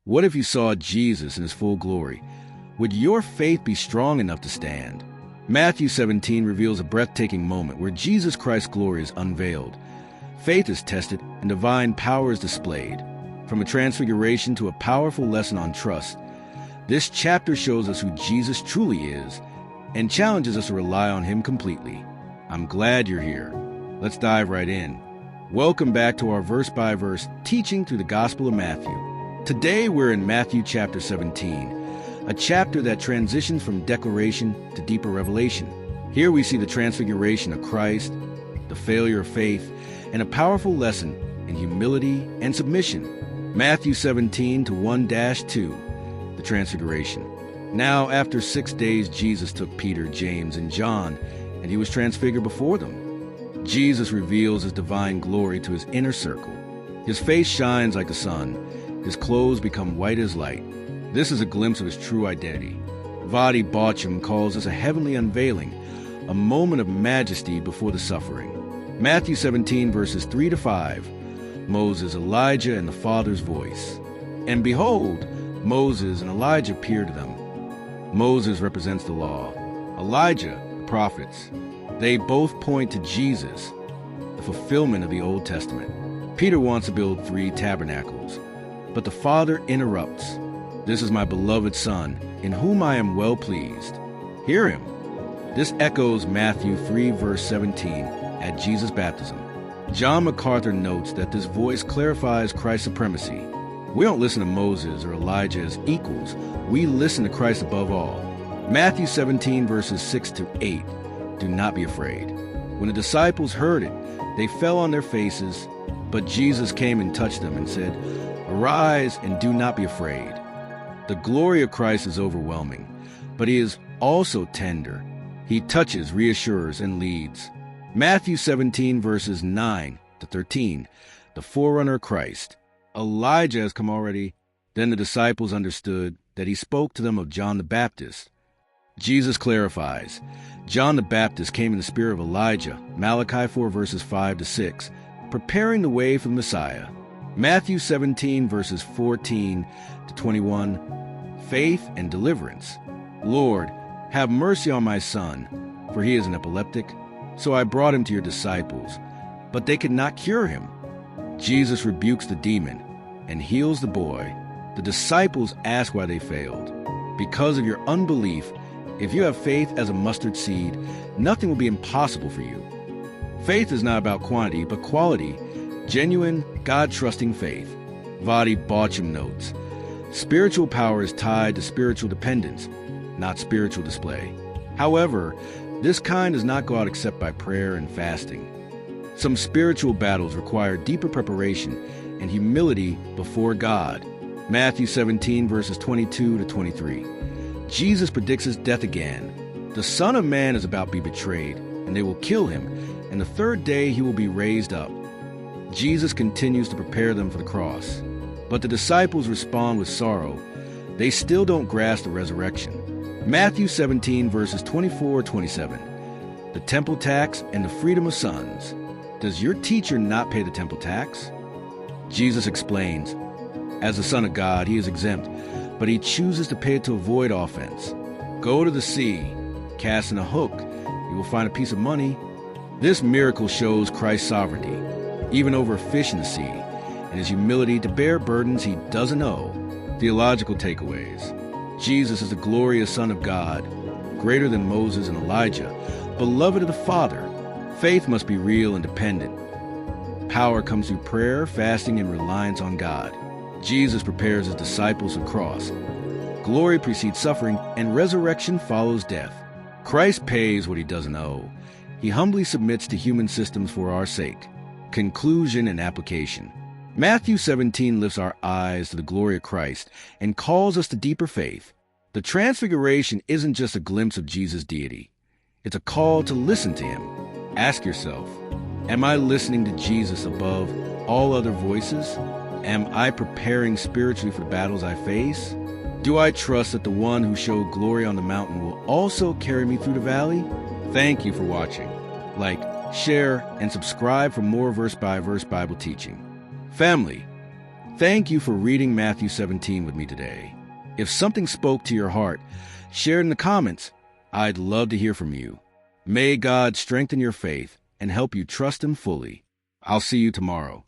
What if you saw Jesus in his full glory? Would your faith be strong enough to stand? Matthew 17 reveals a breathtaking moment where Jesus Christ's glory is unveiled. Faith is tested and divine power is displayed. From a transfiguration to a powerful lesson on trust, this chapter shows us who Jesus truly is and challenges us to rely on him completely. I'm glad you're here. Let's dive right in. Welcome back to our verse-by-verse teaching through the Gospel of Matthew. Today we're in Matthew chapter 17, a chapter that transitions from declaration to deeper revelation. Here we see the transfiguration of Christ, the failure of faith, and a powerful lesson in humility and submission. Matthew 17 to 1-2, the transfiguration. Now, after 6 days, Jesus took Peter, James, and John, and he was transfigured before them. Jesus reveals his divine glory to his inner circle. His face shines like the sun. His clothes become white as light. This is a glimpse of his true identity. Vadi Baucham calls this a heavenly unveiling, a moment of majesty before the suffering. Matthew 17 verses 3-5, Moses, Elijah, and the Father's voice. And behold, Moses and Elijah appear to them. Moses represents the law, Elijah, the prophets. They both point to Jesus, the fulfillment of the Old Testament. Peter wants to build 3 tabernacles, but the Father interrupts. This is my beloved Son, in whom I am well pleased. Hear him. This echoes Matthew 3 verse 17 at Jesus' baptism. John MacArthur notes that this voice clarifies Christ's supremacy. We don't listen to Moses or Elijah as equals. We listen to Christ above all. Matthew 17 verses 6-8. Do not be afraid. When the disciples heard it, they fell on their faces, but Jesus came and touched them and said, Arise and do not be afraid. The glory of Christ is overwhelming, but he is also tender. He touches, reassures, and leads. Matthew 17 verses 9-13, the forerunner of Christ. Elijah has come already. Then the disciples understood that he spoke to them of John the Baptist. Jesus clarifies. John the Baptist came in the spirit of Elijah, Malachi 4 verses 5-6, preparing the way for the Messiah. Matthew 17 verses 14-21, faith and deliverance. Lord, have mercy on my son, for he is an epileptic. So I brought him to your disciples, but they could not cure him. Jesus rebukes the demon and heals the boy. The disciples ask why they failed. Because of your unbelief, if you have faith as a mustard seed, nothing will be impossible for you. Faith is not about quantity, but quality. Genuine, God-trusting faith. Vadi Baucham notes, spiritual power is tied to spiritual dependence, not spiritual display. However, this kind does not go out except by prayer and fasting. Some spiritual battles require deeper preparation and humility before God. Matthew 17 verses 22-23. Jesus predicts his death again. The Son of Man is about to be betrayed, and they will kill him, and the third day he will be raised up. Jesus continues to prepare them for the cross. But the disciples respond with sorrow. They still don't grasp the resurrection. Matthew 17 verses 24-27. The temple tax and the freedom of sons. Does your teacher not pay the temple tax? Jesus explains, as the Son of God, he is exempt, but he chooses to pay it to avoid offense. Go to the sea, cast in a hook, you will find a piece of money. This miracle shows Christ's sovereignty, even over a fish in the sea, and his humility to bear burdens he doesn't owe. Theological takeaways. Jesus is the glorious Son of God, greater than Moses and Elijah, beloved of the Father. Faith must be real and dependent. Power comes through prayer, fasting, and reliance on God. Jesus prepares his disciples for the cross. Glory precedes suffering, and resurrection follows death. Christ pays what he doesn't owe. He humbly submits to human systems for our sake. Conclusion and application. Matthew 17 lifts our eyes to the glory of Christ and calls us to deeper faith. The Transfiguration isn't just a glimpse of Jesus' deity. It's a call to listen to him. Ask yourself, am I listening to Jesus above all other voices? Am I preparing spiritually for the battles I face? Do I trust that the one who showed glory on the mountain will also carry me through the valley? Thank you for watching. Like, share, and subscribe for more verse-by-verse Bible teaching. Family, Thank you for reading Matthew 17 with me today. If something spoke to your heart, share it in the comments. I'd love to hear from you. May God strengthen your faith and help you trust Him fully. I'll see you tomorrow.